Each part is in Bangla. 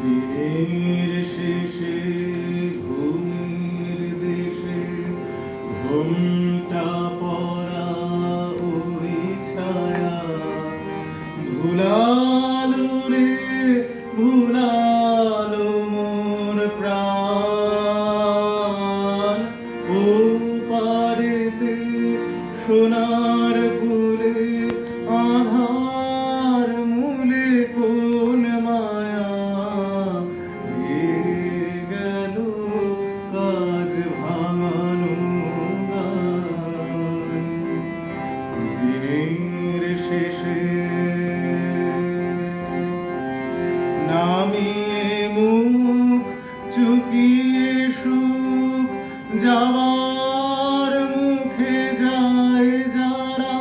দিনের শেষে ঘুমের দেশে ঘোমটা পরা ওই ছায়া ভুলালো রে ভুলালো মোর প্রাণ ও পারেতে সোনার কুলে আধার মূলে কোন মায়া দিয়ে গেল কাজ ভাঙানো গান। দিনের শেষে নামিয়ে মুখ চুকিয়ে সুখ যাবার মুখে যায় যারা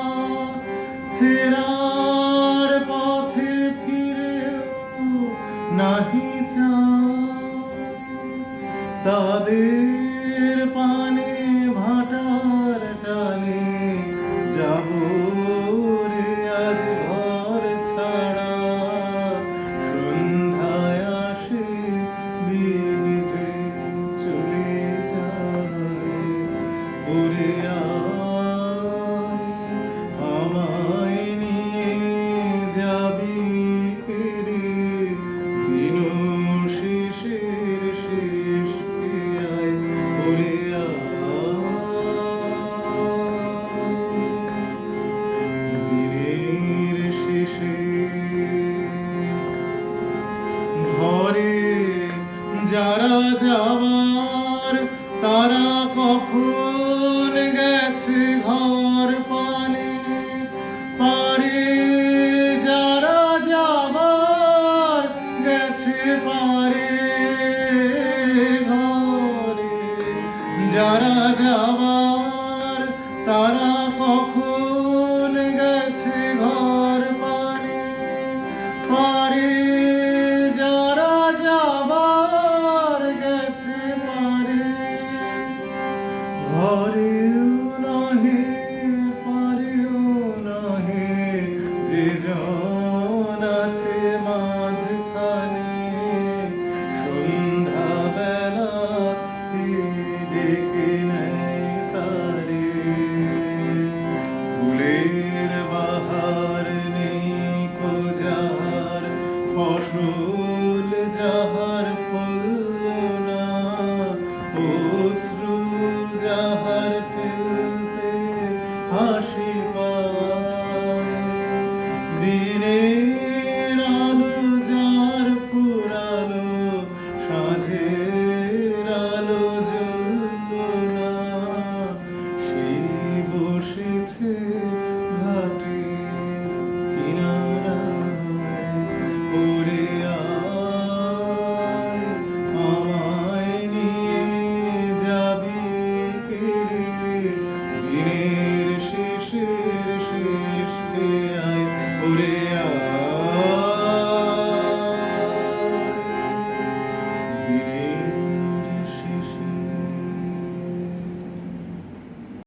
ফেরার পথে ফিরেও নাহি চায় তাদের পানে ভাটার টানে যাব রে আজ ঘর ছাড়া সন্ধ্যায় আসে দিন যে চলে যায় ওরে আয় আমায় নিয়ে যাবি রে দিন শেষের শেষ খেয়ায় ওরে দিনের শেষে ঘরে যারা যাওয়া